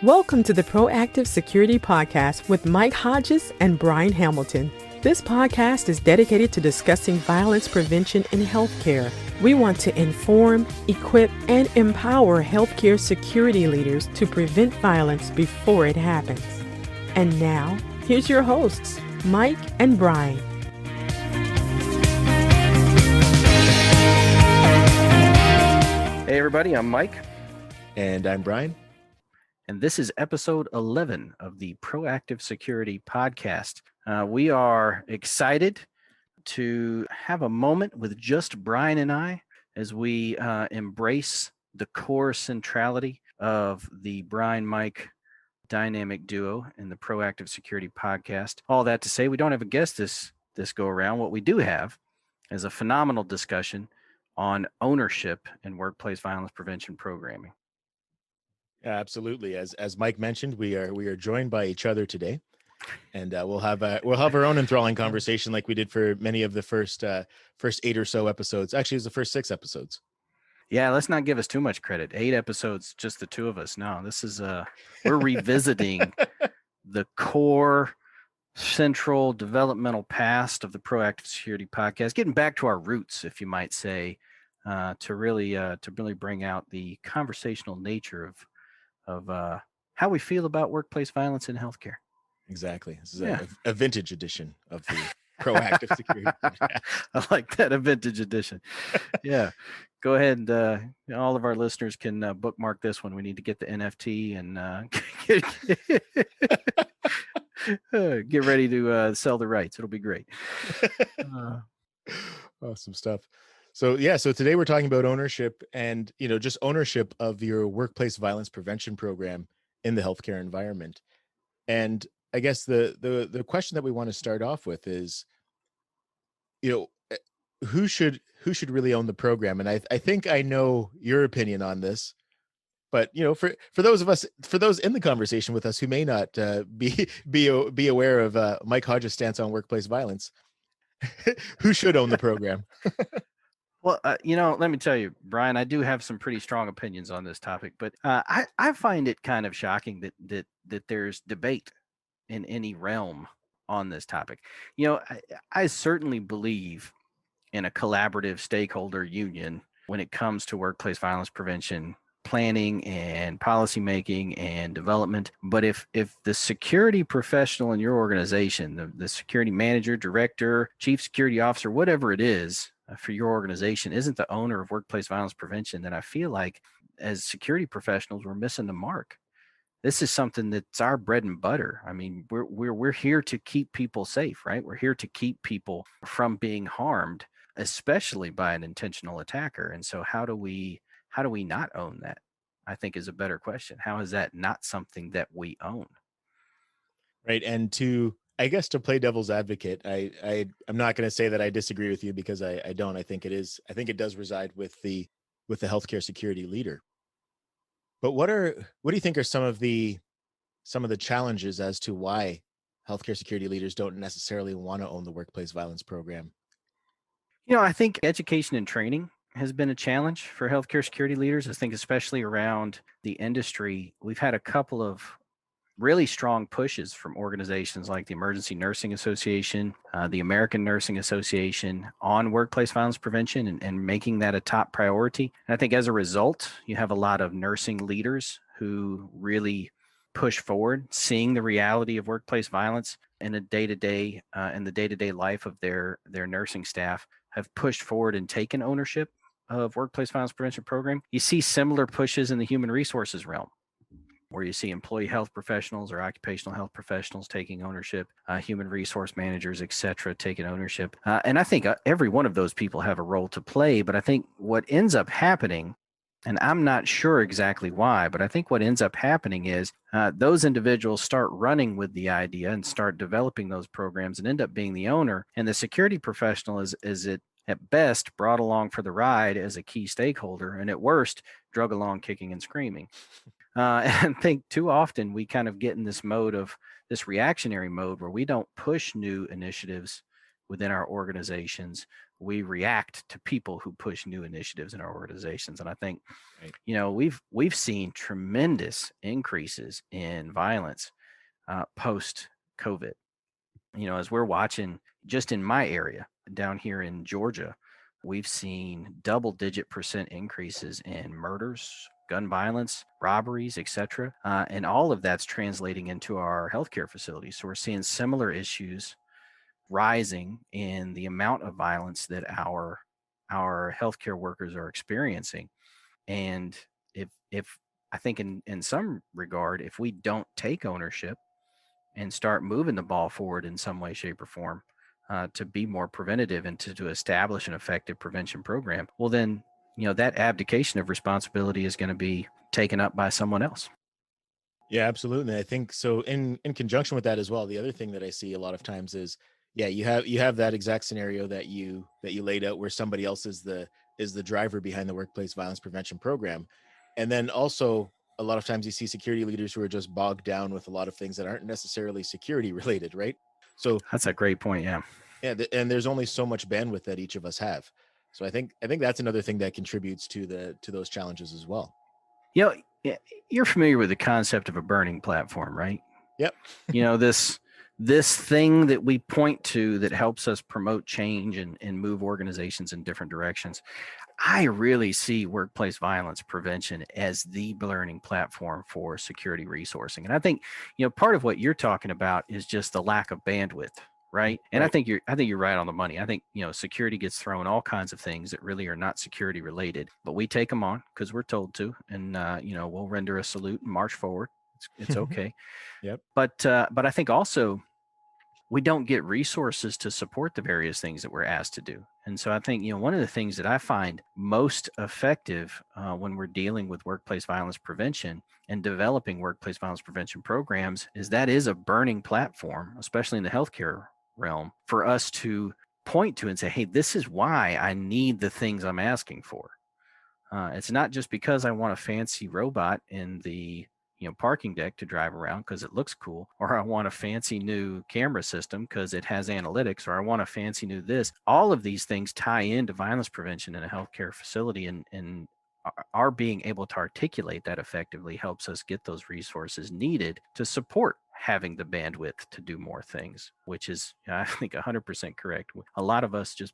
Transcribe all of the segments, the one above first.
Welcome to the Proactive Security Podcast with Mike Hodges and Brine Hamilton. This podcast is dedicated to discussing violence prevention in healthcare. We want to inform, equip, and empower healthcare security leaders to prevent violence before it happens. And now, here's your hosts, Mike and Brine. Hey everybody, I'm Mike. And I'm Brine. And this is episode 11 of the Proactive Security Podcast. We are excited to have a moment with just Brine and I as we embrace the core centrality of the Brine-Mike dynamic duo in the Proactive Security Podcast. All that to say, we don't have a guest this go around. What we do have is a phenomenal discussion on ownership in workplace violence prevention programming. Absolutely. As Mike mentioned, we are joined by each other today, and we'll have our own enthralling conversation like we did for many of the first 8 or so episodes. Actually, it was the first 6 episodes. Yeah, let's not give us too much credit. 8 episodes, just the two of us. No, this is we're revisiting the core central developmental past of the Proactive Security Podcast, getting back to our roots, if you might say, to really bring out the conversational nature of how we feel about workplace violence in healthcare. Exactly. This is a vintage edition of the Proactive Security Podcast. I like that, a vintage edition. Yeah. Go ahead and all of our listeners can bookmark this one. We need to get the NFT and get ready to sell the rights. It'll be great. Awesome stuff. So today we're talking about ownership and, just ownership of your workplace violence prevention program in the healthcare environment. And I guess the question that we want to start off with is, who should really own the program? And I think I know your opinion on this, but for those in the conversation with us who may not be aware of Mike Hodges' stance on workplace violence, who should own the program? Well, let me tell you, Brine, I do have some pretty strong opinions on this topic, but I find it kind of shocking that there's debate in any realm on this topic. I certainly believe in a collaborative stakeholder union when it comes to workplace violence prevention planning and policy making and development. But if the security professional in your organization, the security manager, director, chief security officer, whatever it is for your organization, isn't the owner of workplace violence prevention, then I feel like as security professionals, we're missing the mark. This is something that's our bread and butter. I mean, we're here to keep people safe, right? We're here to keep people from being harmed, especially by an intentional attacker. And so how do we not own that? I think is a better question. How is that not something that we own? Right. And to play devil's advocate, I'm not going to say that I disagree with you because I don't. I think it does reside with the healthcare security leader. But what do you think are some of the challenges as to why healthcare security leaders don't necessarily want to own the workplace violence program? I think education and training has been a challenge for healthcare security leaders. I think especially around the industry, we've had a couple of really strong pushes from organizations like the Emergency Nursing Association, the American Nursing Association on workplace violence prevention and making that a top priority. And I think as a result, you have a lot of nursing leaders who really push forward, seeing the reality of workplace violence in the day-to-day life of their nursing staff, have pushed forward and taken ownership of workplace violence prevention program. You see similar pushes in the human resources realm, where you see employee health professionals or occupational health professionals taking ownership, human resource managers, et cetera, taking ownership. And I think every one of those people have a role to play. But I think what ends up happening, and I'm not sure exactly why, but I think what ends up happening is those individuals start running with the idea and start developing those programs and end up being the owner. And the security professional is at best brought along for the ride as a key stakeholder, and at worst, drug along kicking and screaming. And I think too often we kind of get in this reactionary mode where we don't push new initiatives within our organizations. we react to people who push new initiatives in our organizations. And I think, Right. we've seen tremendous increases in violence post COVID. As we're watching just in my area down here in Georgia, we've seen double-digit percent increases in murders, gun violence, robberies, etc. And all of that's translating into our healthcare facilities. So we're seeing similar issues rising in the amount of violence that our healthcare workers are experiencing. And if I think in some regard, if we don't take ownership and start moving the ball forward in some way, shape, or form to be more preventative and to establish an effective prevention program, well, then, that abdication of responsibility is going to be taken up by someone else. Yeah, absolutely. I think so. In conjunction with that as well, the other thing that I see a lot of times is, yeah, you have that exact scenario that you laid out, where somebody else is the driver behind the workplace violence prevention program, and then also a lot of times you see security leaders who are just bogged down with a lot of things that aren't necessarily security related, right? So That's a great point. Yeah. yeah, and there's only so much bandwidth that each of us have. So I think that's another thing that contributes to those challenges as well. You're familiar with the concept of a burning platform, right? Yep. This thing that we point to that helps us promote change and move organizations in different directions. I really see workplace violence prevention as the learning platform for security resourcing. And I think, part of what you're talking about is just the lack of bandwidth, right? And Right. I think you're right on the money. I think, security gets thrown all kinds of things that really are not security related, but we take them on because we're told to, and we'll render a salute and march forward. It's okay. Yep. But I think also we don't get resources to support the various things that we're asked to do. And so I think, one of the things that I find most effective when we're dealing with workplace violence prevention and developing workplace violence prevention programs is that is a burning platform, especially in the healthcare realm, for us to point to and say, hey, this is why I need the things I'm asking for. It's not just because I want a fancy robot in the parking deck to drive around because it looks cool, or I want a fancy new camera system because it has analytics, or I want a fancy new this. All of these things tie into violence prevention in a healthcare facility, and our being able to articulate that effectively helps us get those resources needed to support having the bandwidth to do more things, which is, I think, 100% correct. A lot of us just,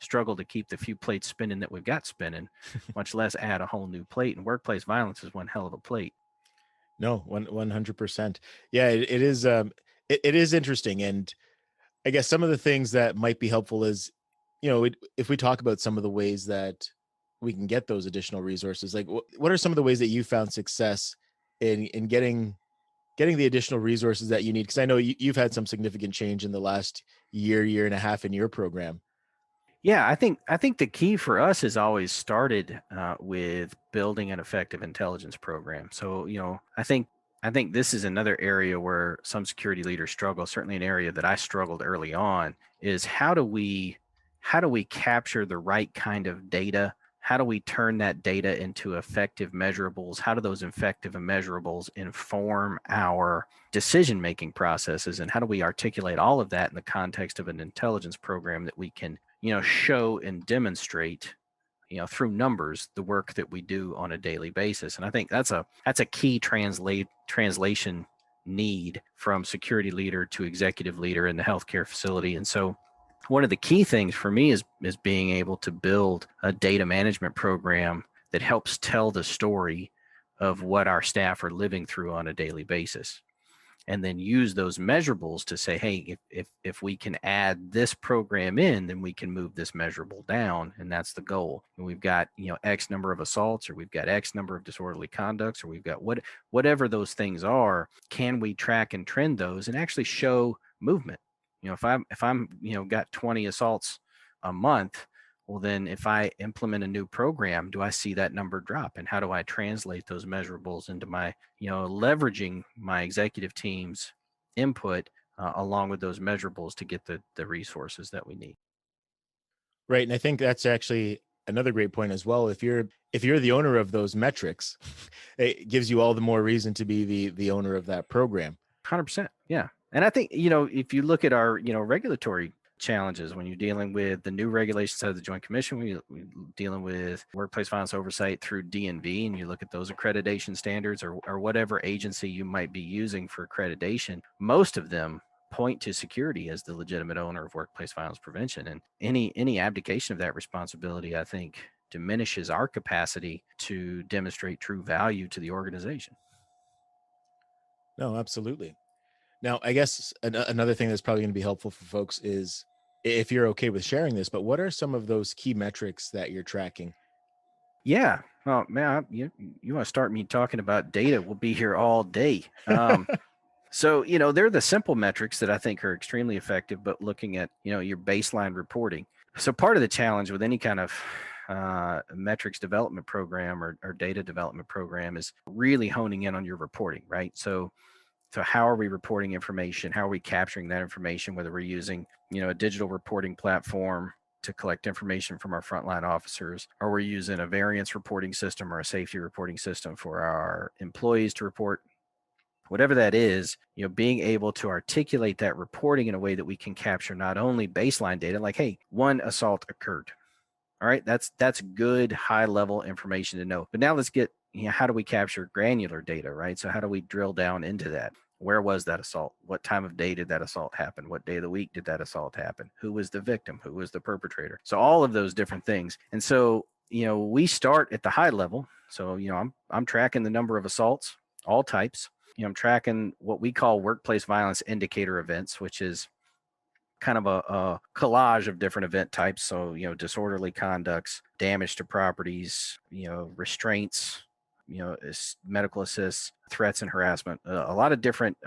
struggle to keep the few plates spinning that we've got spinning, much less add a whole new plate. And workplace violence is one hell of a plate. No, 100%. Yeah, it is. It is interesting, and I guess some of the things that might be helpful is, if we talk about some of the ways that we can get those additional resources, like what are some of the ways that you found success in getting the additional resources that you need? Because I know you've had some significant change in the last year and a half in your program. Yeah, I think the key for us has always started with building an effective intelligence program. So, I think this is another area where some security leaders struggle. Certainly, an area that I struggled early on is how do we capture the right kind of data? How do we turn that data into effective measurables? How do those effective measurables inform our decision-making processes? And how do we articulate all of that in the context of an intelligence program that we can, show and demonstrate, through numbers, the work that we do on a daily basis? And I think that's a key translation need from security leader to executive leader in the healthcare facility. And so one of the key things for me is being able to build a data management program that helps tell the story of what our staff are living through on a daily basis, and then use those measurables to say, hey, if we can add this program in, then we can move this measurable down, and that's the goal. And we've got X number of assaults, or we've got X number of disorderly conducts, or we've got whatever those things are. Can we track and trend those and actually show movement? If I'm got 20 assaults a month, well, then if I implement a new program, do I see that number drop? And how do I translate those measurables into my, leveraging my executive team's input along with those measurables to get the resources that we need? Right. And I think that's actually another great point as well. If you're the owner of those metrics, it gives you all the more reason to be the owner of that program. 100%. Yeah. And I think, if you look at our, regulatory challenges when you're dealing with the new regulations out of the Joint Commission. We're dealing with workplace violence oversight through DNV, and you look at those accreditation standards or whatever agency you might be using for accreditation. Most of them point to security as the legitimate owner of workplace violence prevention, and any abdication of that responsibility, I think, diminishes our capacity to demonstrate true value to the organization. No, absolutely. Now, I guess another thing that's probably going to be helpful for folks is, if you're okay with sharing this, but what are some of those key metrics that you're tracking? Yeah. Oh man, you want to start me talking about data? We'll be here all day. So, they're the simple metrics that I think are extremely effective, but looking at, your baseline reporting. So part of the challenge with any kind of metrics development program or data development program is really honing in on your reporting, right? So how are we reporting information? How are we capturing that information, whether we're using, a digital reporting platform to collect information from our frontline officers, or we're using a variance reporting system or a safety reporting system for our employees to report. Whatever that is, being able to articulate that reporting in a way that we can capture not only baseline data, like, hey, one assault occurred. All right, that's good high level information to know. But now let's get, how do we capture granular data, right? So how do we drill down into that? Where was that assault? What time of day did that assault happen? What day of the week did that assault happen? Who was the victim? Who was the perpetrator? So all of those different things. And so, we start at the high level. So, I'm tracking the number of assaults, all types. I'm tracking what we call workplace violence indicator events, which is kind of a collage of different event types. So, disorderly conducts, damage to properties, restraints, medical assists, threats and harassment, a lot of different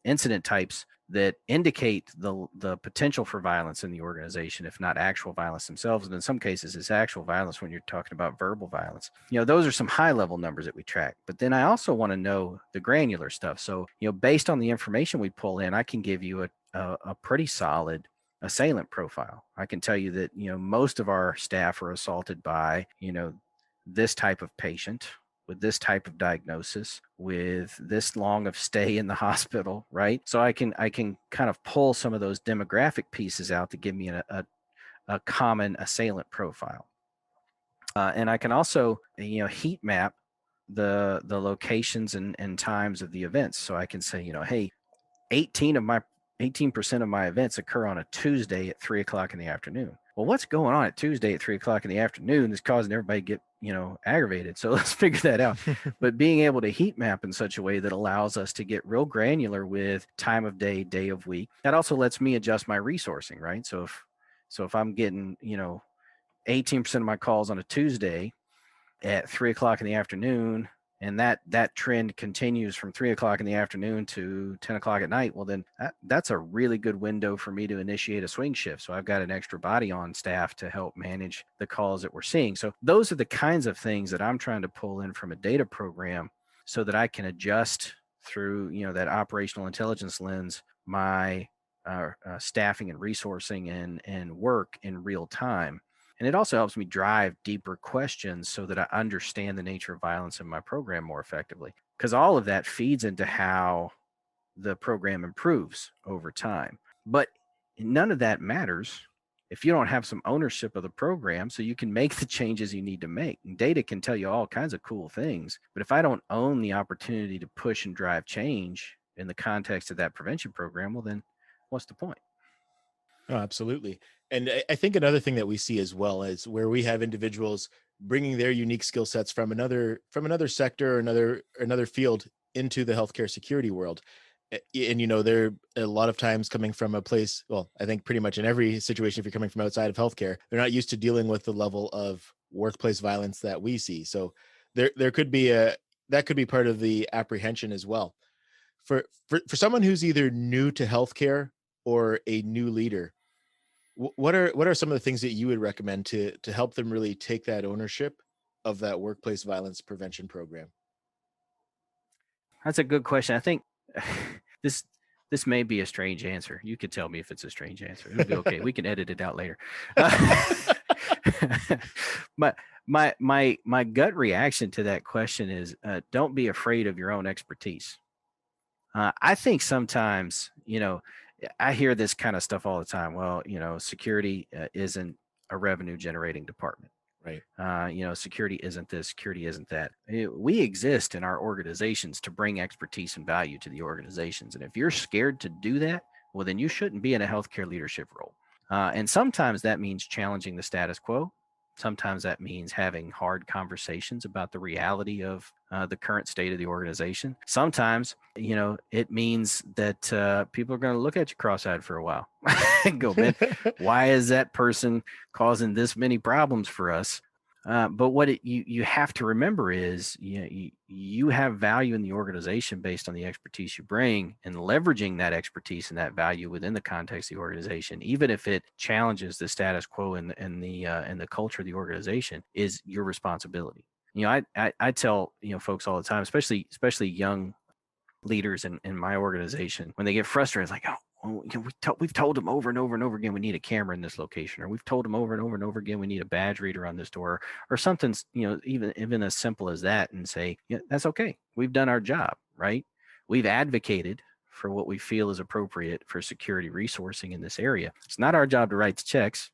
incident types that indicate the potential for violence in the organization, if not actual violence themselves. And in some cases, it's actual violence when you're talking about verbal violence. Those are some high level numbers that we track. But then I also want to know the granular stuff. So, based on the information we pull in, I can give you a pretty solid assailant profile. I can tell you that, most of our staff are assaulted by, this type of patient with this type of diagnosis, with this long of stay in the hospital, right? So I can kind of pull some of those demographic pieces out to give me a common assailant profile. And I can also, heat map the locations and times of the events. So I can say, hey, 18% of my events occur on a Tuesday at 3:00 in the afternoon. Well, what's going on at Tuesday at 3:00 in the afternoon that's causing everybody to get, aggravated? So let's figure that out. But being able to heat map in such a way that allows us to get real granular with time of day, day of week, that also lets me adjust my resourcing, right? So if I'm getting, 18% of my calls on a Tuesday at 3:00 in the afternoon, and that trend continues from 3:00 in the afternoon to 10:00 at night, well, then that's a really good window for me to initiate a swing shift. So I've got an extra body on staff to help manage the calls that we're seeing. So those are the kinds of things that I'm trying to pull in from a data program so that I can adjust through, that operational intelligence lens, my staffing and resourcing and work in real time. And it also helps me drive deeper questions so that I understand the nature of violence in my program more effectively, because all of that feeds into how the program improves over time. But none of that matters if you don't have some ownership of the program so you can make the changes you need to make. And data can tell you all kinds of cool things, but if I don't own the opportunity to push and drive change in the context of that prevention program, well, then what's the point? Oh, absolutely. And I think another thing that we see as well is where we have individuals bringing their unique skill sets from another sector or another field into the healthcare security world. And they're a lot of times coming from a place, well, I think pretty much in every situation, if you're coming from outside of healthcare, they're not used to dealing with the level of workplace violence that we see. So there could be that could be part of the apprehension as well. For someone who's either new to healthcare or a new leader, what are some of the things that you would recommend to help them really take that ownership of that workplace violence prevention program? That's a good question. I think this may be a strange answer. You could tell me if it's a strange answer. It'll be okay. We can edit it out later. But my gut reaction to that question is don't be afraid of your own expertise. I think sometimes, I hear this kind of stuff all the time. Well, security isn't a revenue generating department. Right. Security isn't this, security isn't that. We exist in our organizations to bring expertise and value to the organizations. And if you're scared to do that, well, then you shouldn't be in a healthcare leadership role. And sometimes that means challenging the status quo. Sometimes that means having hard conversations about the reality of the current state of the organization. Sometimes, it means that people are going to look at you cross-eyed for a while and go, man, why is that person causing this many problems for us? But what you have to remember is you have value in the organization based on the expertise you bring, and leveraging that expertise and that value within the context of the organization, even if it challenges the status quo and the culture of the organization, is your responsibility. I tell folks all the time, especially young leaders in my organization, when they get frustrated, it's like, oh, we've told them over and over and over again we need a camera in this location, or we've told them over and over and over again we need a badge reader on this door, or something, even as simple as that, and say, yeah, that's okay. We've done our job, right? We've advocated for what we feel is appropriate for security resourcing in this area. It's not our job to write the checks.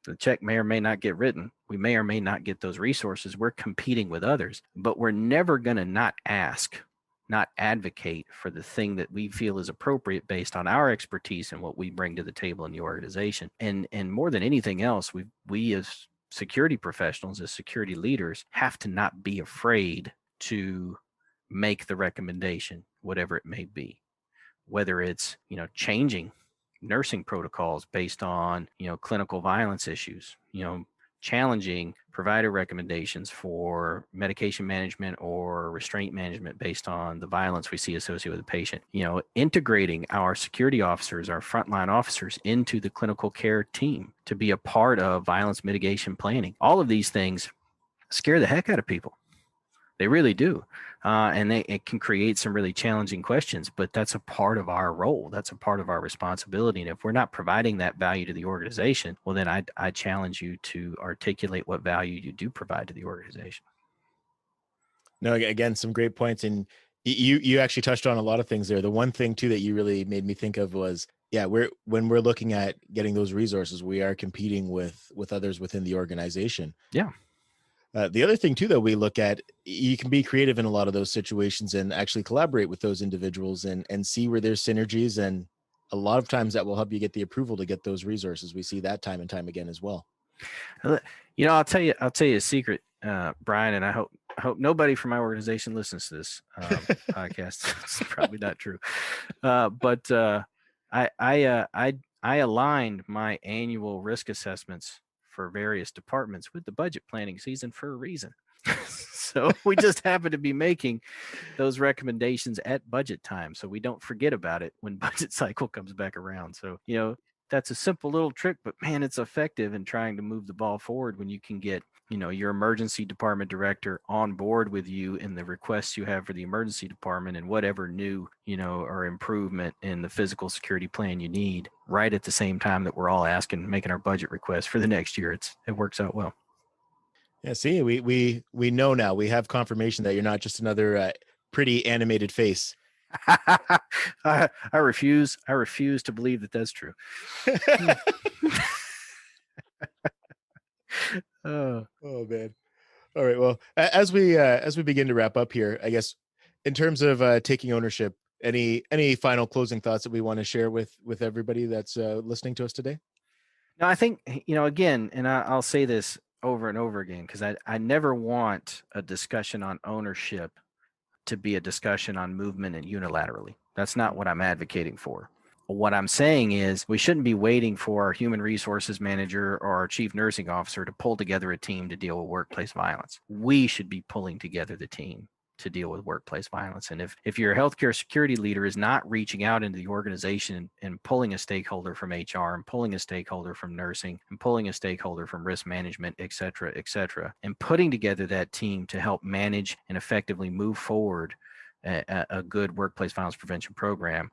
The check may or may not get written. We may or may not get those resources. We're competing with others, but we're never going to not advocate for the thing that we feel is appropriate based on our expertise and what we bring to the table in the organization. And more than anything else, we as security professionals, as security leaders, have to not be afraid to make the recommendation, whatever it may be, whether it's, changing nursing protocols based on, clinical violence issues, challenging provider recommendations for medication management or restraint management based on the violence we see associated with the patient, integrating our security officers, our frontline officers, into the clinical care team to be a part of violence mitigation planning. All of these things scare the heck out of people. They really do. And it can create some really challenging questions, but that's a part of our role. That's a part of our responsibility. And if we're not providing that value to the organization, well, then I challenge you to articulate what value you do provide to the organization. No, again, some great points. And you actually touched on a lot of things there. The one thing too that you really made me think of was, when we're looking at getting those resources, we are competing with others within the organization. Yeah. The other thing too that we look at, you can be creative in a lot of those situations and actually collaborate with those individuals and see where there's synergies. And a lot of times that will help you get the approval to get those resources. We see that time and time again as well. I'll tell you a secret, Brian, and I hope nobody from my organization listens to this podcast. It's probably not true. But I aligned my annual risk assessments for various departments with the budget planning season for a reason. So we just happen to be making those recommendations at budget time, so we don't forget about it when budget cycle comes back around. So, that's a simple little trick, but man, it's effective in trying to move the ball forward when you can get, your emergency department director on board with you in the requests you have for the emergency department and whatever new, or improvement in the physical security plan you need, right at the same time that we're all making our budget requests for the next year. It works out well. Yeah, see, we know now. We have confirmation that you're not just another pretty animated face. I refuse to believe that that's true. Oh man. All right. Well, as we begin to wrap up here, I guess in terms of taking ownership, any final closing thoughts that we want to share with everybody that's listening to us today? No, I think, again, and I'll say this over and over again, because I never want a discussion on ownership to be a discussion on movement and unilaterally. That's not what I'm advocating for. What I'm saying is we shouldn't be waiting for our human resources manager or our chief nursing officer to pull together a team to deal with workplace violence. We should be pulling together the team to deal with workplace violence. And if your healthcare security leader is not reaching out into the organization and pulling a stakeholder from HR and pulling a stakeholder from nursing and pulling a stakeholder from risk management, et cetera, and putting together that team to help manage and effectively move forward a good workplace violence prevention program,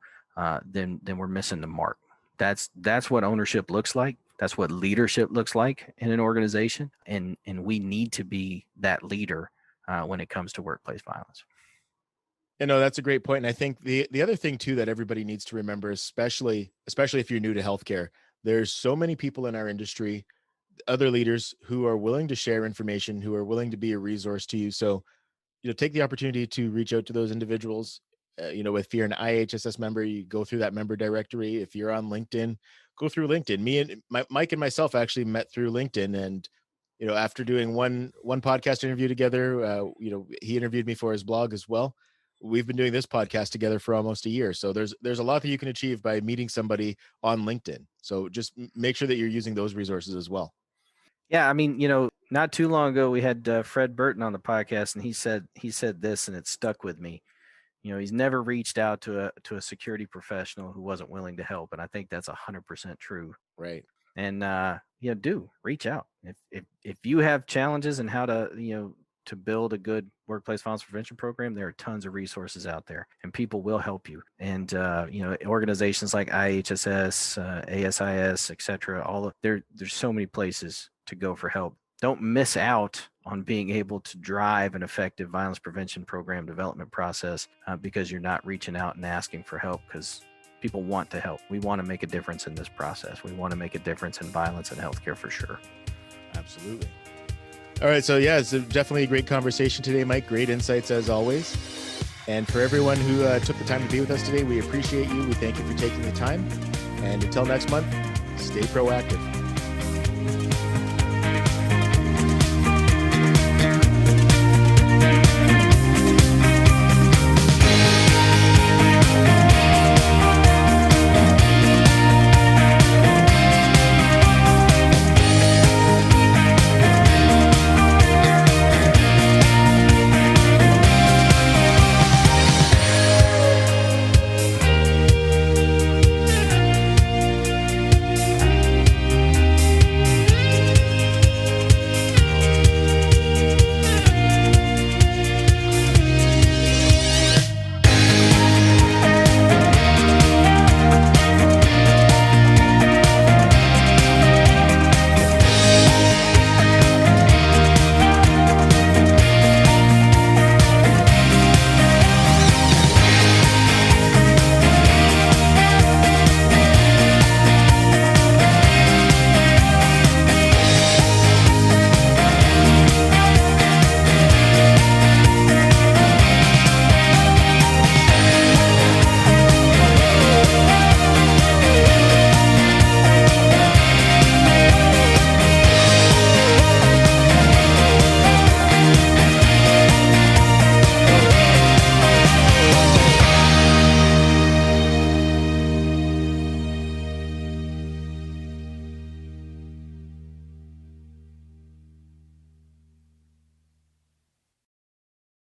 then we're missing the mark. That's what ownership looks like. That's what leadership looks like in an organization. And we need to be that leader when it comes to workplace violence. You know, that's a great point. And I think the other thing too that everybody needs to remember, especially if you're new to healthcare, there's so many people in our industry, other leaders who are willing to share information, who are willing to be a resource to you. So, take the opportunity to reach out to those individuals. If you're an IHSS member, you go through that member directory. If you're on LinkedIn, go through LinkedIn. Mike and myself actually met through LinkedIn, and after doing one podcast interview together, he interviewed me for his blog as well. We've been doing this podcast together for almost a year. So there's a lot that you can achieve by meeting somebody on LinkedIn. So just make sure that you're using those resources as well. Yeah, I mean, not too long ago we had Fred Burton on the podcast, and he said this, and it stuck with me. He's never reached out to a security professional who wasn't willing to help, and I think that's 100% true. Right. And do reach out if you have challenges in how to to build a good workplace violence prevention program. There are tons of resources out there, and people will help you. And organizations like IHSS, ASIS, etc. There's so many places to go for help. Don't miss out on being able to drive an effective violence prevention program development process because you're not reaching out and asking for help, because people want to help. We want to make a difference in this process. We want to make a difference in violence in healthcare for sure. Absolutely. All right. So yeah, it's definitely a great conversation today, Mike. Great insights as always. And for everyone who took the time to be with us today, we appreciate you. We thank you for taking the time. And until next month, stay proactive.